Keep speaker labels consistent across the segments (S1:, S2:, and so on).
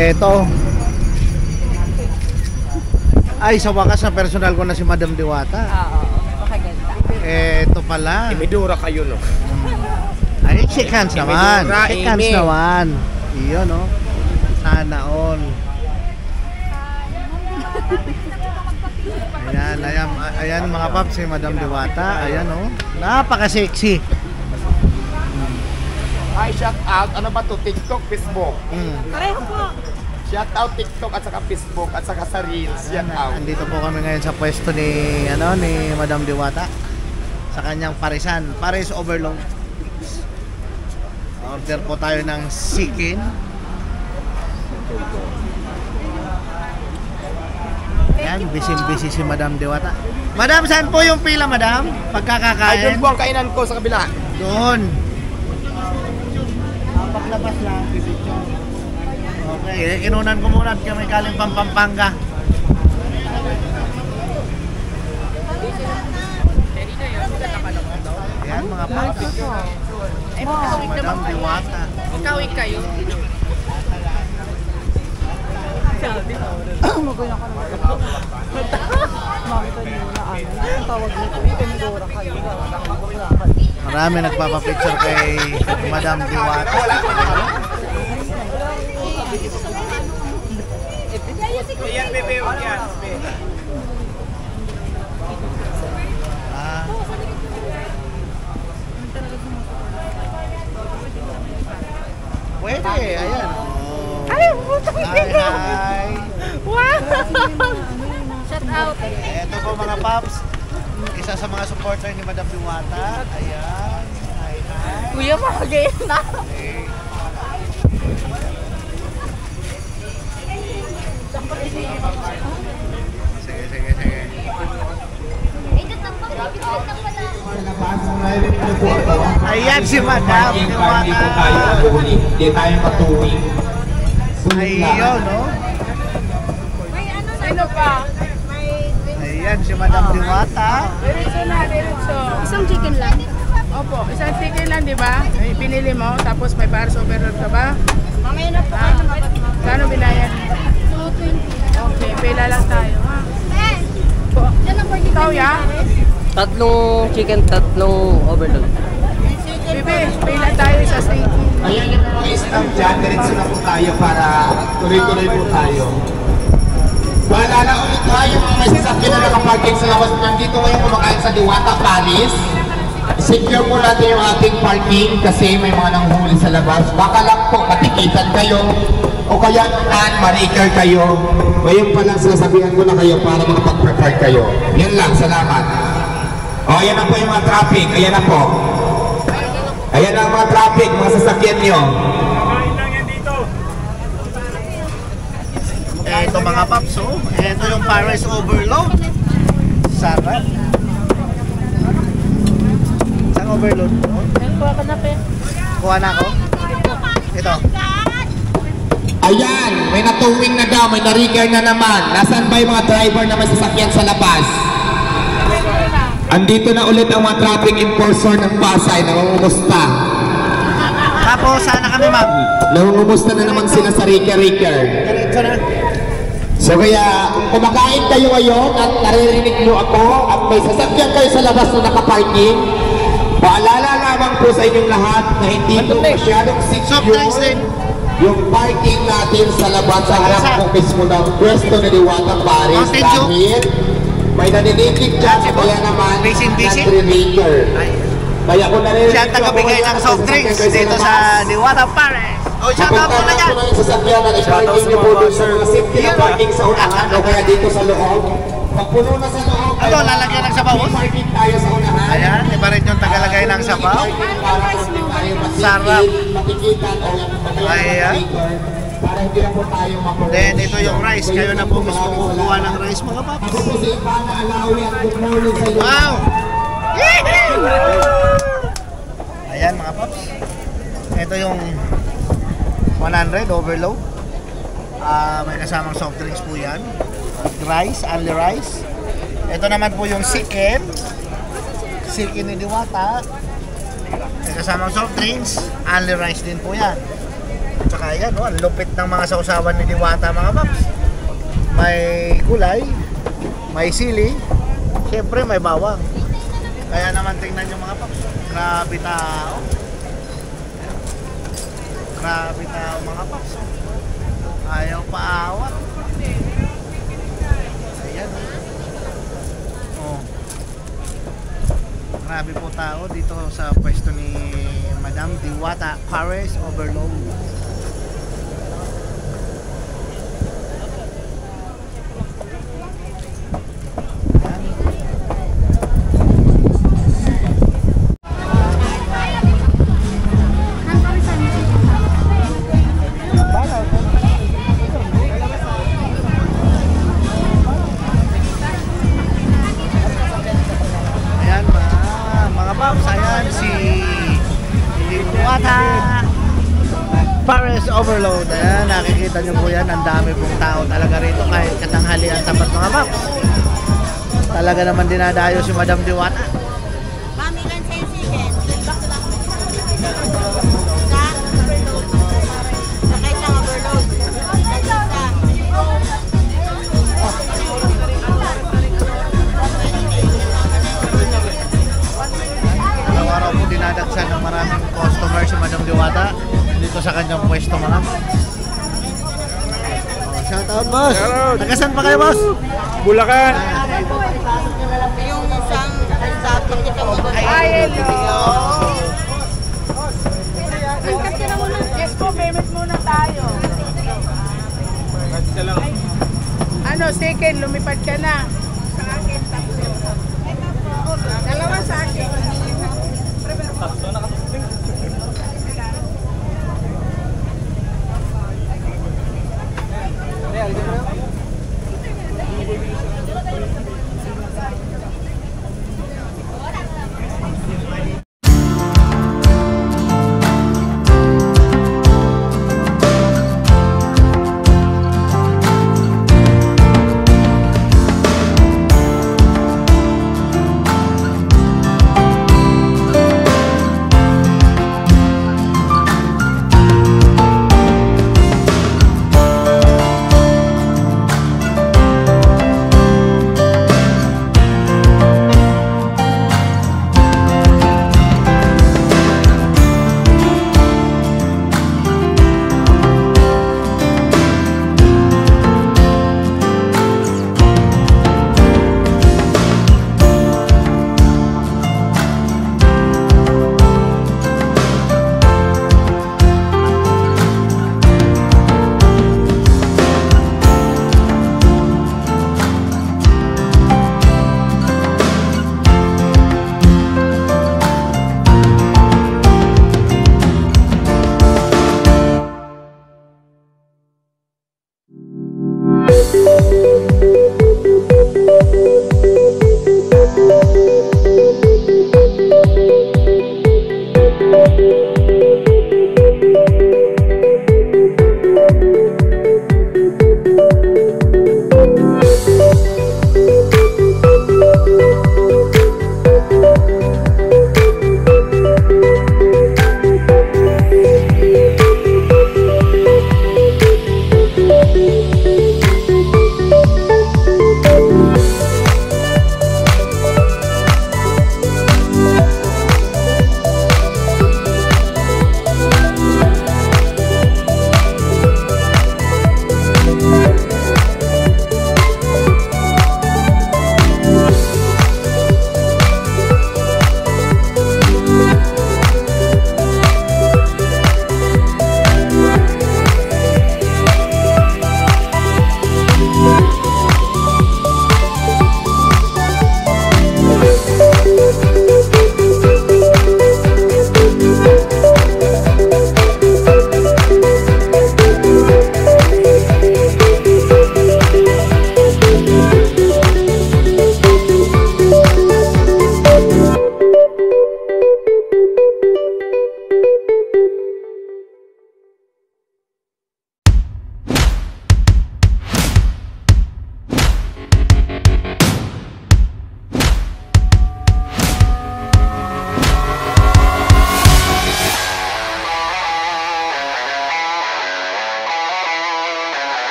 S1: Eto. Ay, sa wakas na personal ko na si Madam Diwata.
S2: Oo, makaganda.
S1: Eto pala.
S3: Imidura kayo, no?
S1: Ay, shake hands naman.
S3: Imidura,
S1: Shake hands
S3: Amy.
S1: naman. Iyon, no? Sana all. Ayan, ayan, ayan mga paps, si Madam Diwata. Ayan, no? Napaka-sexy.
S3: Ay, shout out. Ano ba to? TikTok, Facebook?
S2: Pareho po.
S3: Shout out TikTok at saka Facebook at saka sa Reels. Shout out.
S1: Andito po kami ngayon sa pwesto ni ni Madam Diwata sa kanyang parisan, Paris Overload. Order po tayo ng chicken. Yan, busy si Madam Diwata. Madam, saan po yung pila, Madam?
S3: Ay, doon
S1: Pagkakakain?
S3: po ang kainan ko sa kabila.
S1: Doon. Paglabas lang, pipicture. Okay, kinunan ko muna at kami galing Pampanga. Ayan mga papi. Madam Diwata.
S2: Kawig kayo.
S4: Magayon ka naman. Makita niyo na ano. Ang tawag nito, Imidura kayo.
S1: Marami nagpapapicture kay Madam Diwata.
S3: Ayan, bebe. Ayan,
S1: Pwede, ayan. Ay, hi.
S2: Wow! Shout out.
S1: Ito po mga paps. Isa sa mga supporter ni Madam Diwata. Ayan. Hi, hi.
S2: Kuya, makagayon na.
S1: Okay. Sige. Ayan si Madam Diwata.
S5: Hindi tayo matuwing.
S1: Ayun, no?
S2: Sino pa?
S1: Ayan si Madam Diwata.
S2: Diretso na, diretso.
S4: Isang chicken lang.
S2: Opo, isang chicken lang, di ba? Ay, pinili mo, tapos may Paris Overload ka ba?
S4: Mamaya na po.
S2: Kano binayad?
S4: 220.
S2: Okay, pila lang tayo, ha?
S4: Yan ang pwede
S2: Ikaw, ya?
S6: Tatlong chicken, tatlong overload.
S2: Bibi, pila tayo sa steak.
S5: Ayan yung mga staff dyan, diretso na po tayo para tuloy-tuloy po tayo. Paalala ulit tayo mga may sasakyan na nakaparking sa labas. Nandito ngayon kumakain sa Diwata, Paris. Secure po natin yung ating parking kasi may mga nanghuli sa labas. Baka lang po matikitan kayo o kaya naman ma-raker kayo. Ngayon pa lang sinasabihan ko na kayo para makapag-prepare kayo. Yan lang, salamat. O, ayan na po yung mga traffic. Ayan na po. Ayan na ang mga traffic, mga sasakyan nyo.
S1: Ito mga paps, oh. Ito yung Paris Overload. Sarap. Saan overload po?
S2: Kuha ka na, pe.
S1: Kuha na ako. Ito.
S5: Ayan, may natuwing na daw, may na-rigger na naman. Nasaan ba yung mga driver na may sasakyan sa labas? Andito na ulit ang mga traffic enforcer ng Pasay, nangungumusta.
S1: Tapos, sana kami ma'am.
S5: Nangungumusta na naman sila sa rigger.
S1: Diretso na.
S5: So kaya, kung kumakain kayo ngayon at naririnig nyo ako at may sasakyan kayo sa labas na nakaparking, paalala lamang po sa inyong lahat na hindi po masyadong secure yung parking natin sa labas sa harap po mismo ng pwesto ni Diwata Paris dahil may naninitig dyan o kaya naman nagre-rigger. Kaya kung naririnig
S1: Siya ang tagabigay ng soft drinks dito sa Diwata Paris. O, shout out po na yan.
S5: Yung sasakyan na i-parking nyo po doon sa mga safety na parking sa unahan o kaya dito sa loob. Pag puno na sa loob,
S1: Ano, lalagyan ng sabaw?
S5: parking tayo sa unahan.
S1: Ayan, iba rin yung tagalagay ng sabaw. Sarap. Ayan.
S5: Para hindi na po tayo makulong.
S1: Then, ito yung rice. Kayo na po mismo kukuha ng rice mga paps.
S5: Ako po si Ipana Alawi at good morning sa inyo.
S1: Wow! Yee! Ayan mga paps. Ito yung 100 overload. May kasamang soft drinks po yan. Rice, only rice. Ito naman po yung chicken. Chicken ni Diwata. May kasamang soft drinks. Only rice din po yan. Tsaka yan, ang lupit ng mga sausawan ni Diwata mga paps. May kulay, may sili, siyempre may bawang. Kaya naman tingnan nyo mga paps. Grabe tao. Grabe tao mga paps. Ayaw paawat. Ayan. Oh. Grabe po tao dito sa pwesto ni Madam Diwata Paris Overload. Paris Overload. Ayan, nakikita nyo po yan. Ang dami pong tao talaga rito kahit katanghalian tapat mga paps. Talaga naman dinadayo si Madam Diwata.
S4: Mami, ilan sa'yo chicken? Saka isang overload.
S1: Araw-araw po dinadagsan ng maraming customer si Madam Diwata dito sa kanyang pwesto mga. Shoutout boss! Tagasan pa kayo boss?
S3: Bulacan!
S4: Yung isang sabi kita mo.
S2: Ay, hello! Yes po, payment muna tayo. Ano, second, lumipad ka na. Sa akin, tatlo. Dalawa sa akin.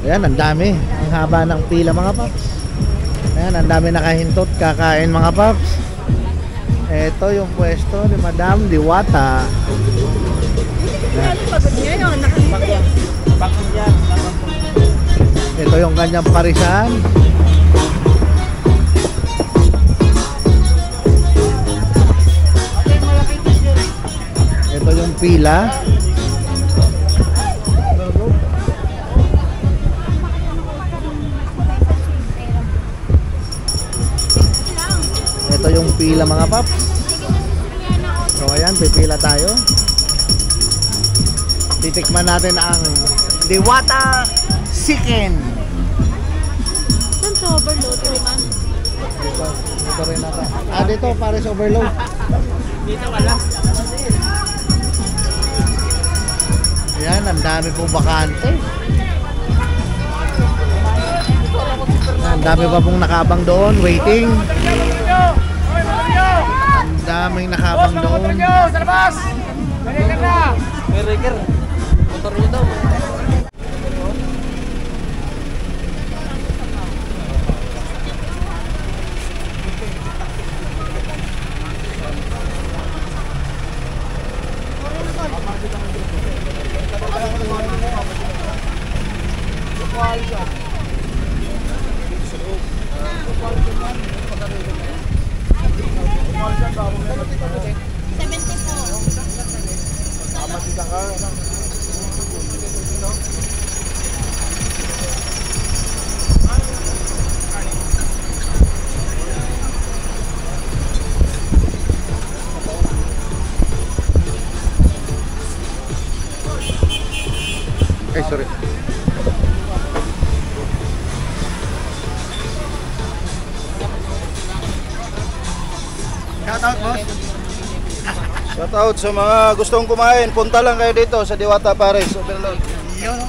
S1: Ayan, ang dami. Ang haba ng pila mga paps. Ayan, ang dami nakahintot. Kakain mga paps. Ito yung pwesto ni Madam Diwata. Ito yung kanyang parisan. Ito yung pila. Ito yung pila mga paps. So ayan, pipila tayo. Titikman natin ang Diwata Chicken.
S2: Saan to overload?
S1: Dito rin natin. Dito Paris overload.
S3: Dito wala.
S1: Ayan, ang dami pong bakante. Ang dami pa pong nakabang doon, waiting. Ang daming nakabang doon.
S3: Sa labas! Balikan na!
S6: May rigger. Motor niyo daw.
S1: Sorry. Shout out, boss.
S7: Shout out sa mga gustong kumain, punta lang kayo dito sa Diwata Paris Overload.
S1: Yun.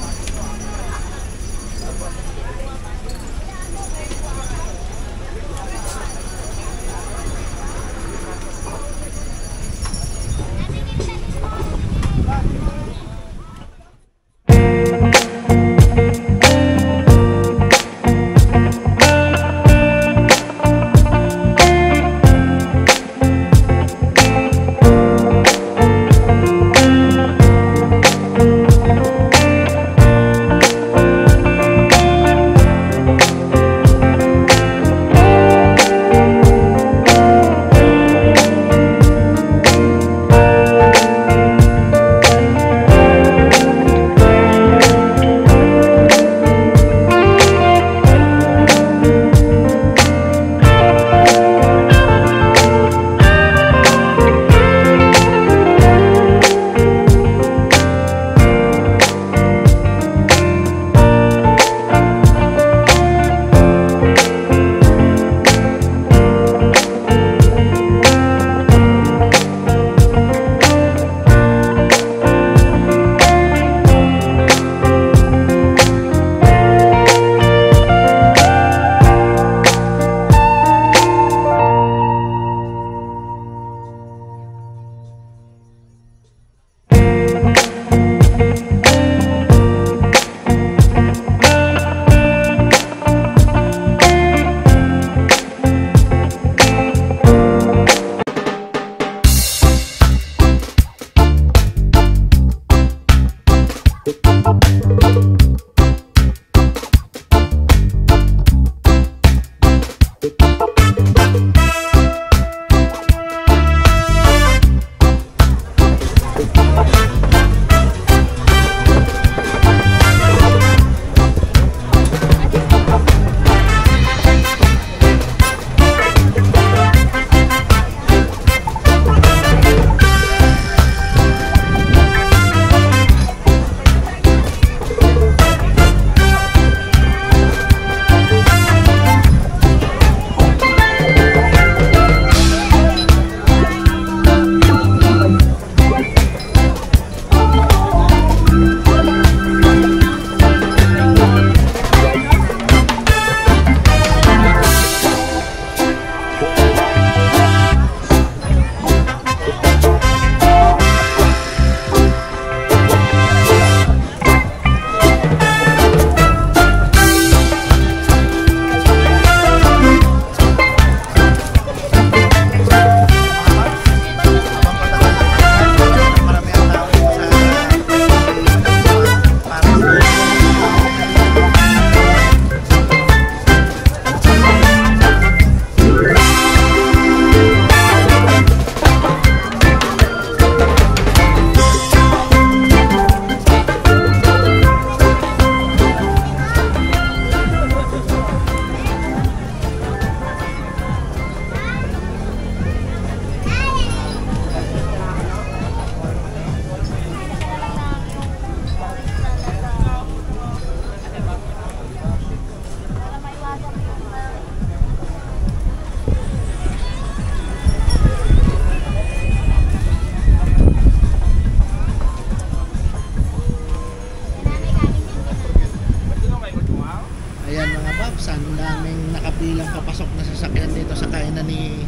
S1: Paps, ang daming nakapilang papasok na sasakyan dito sa kainan ni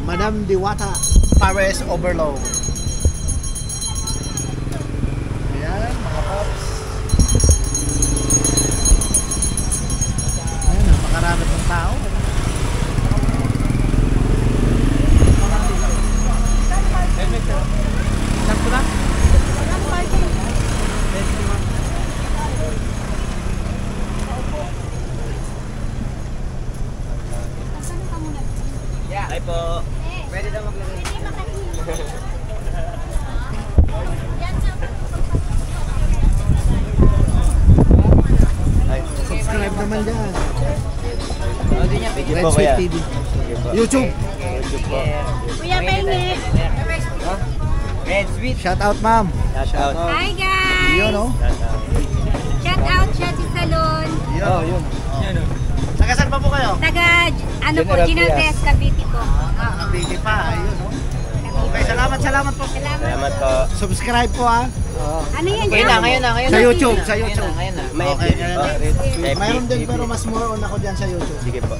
S1: Madam Diwata Pares Overload. Ayan, mga Paps. Ayan, napakarami ng tao.
S6: Ay po. Pwede daw maglagay.
S1: Subscribe naman dyan.
S6: Sige
S1: Red
S6: po
S1: Sweet
S6: kuya.
S1: TV.
S6: Sige po.
S1: YouTube.
S6: YouTube po.
S4: Kuya Pengi.
S6: Red Sweet.
S1: Shout out, ma'am.
S6: Shout out.
S4: Hi guys!
S1: Yun, no?
S6: Shout out.
S4: Shout out Shati Salon.
S6: Oh, yun.
S1: Taga saan pa po kayo?
S4: Taga, ano po,
S6: General
S4: General
S6: Trias.
S4: Trias, Cavite po.
S1: Nakabili pa, ayun, no? Okay, salamat po.
S6: Salamat po.
S1: Subscribe po, ha?
S4: Ano yan?
S6: Ngayon na.
S1: Sa YouTube, sa YouTube.
S6: Ngayon na. May
S1: Okay,
S6: FB
S1: ngayon
S6: po.
S1: na.
S6: Red Sweet.
S1: Mayroon din pero mas more on ako dyan sa YouTube.
S6: Sige po.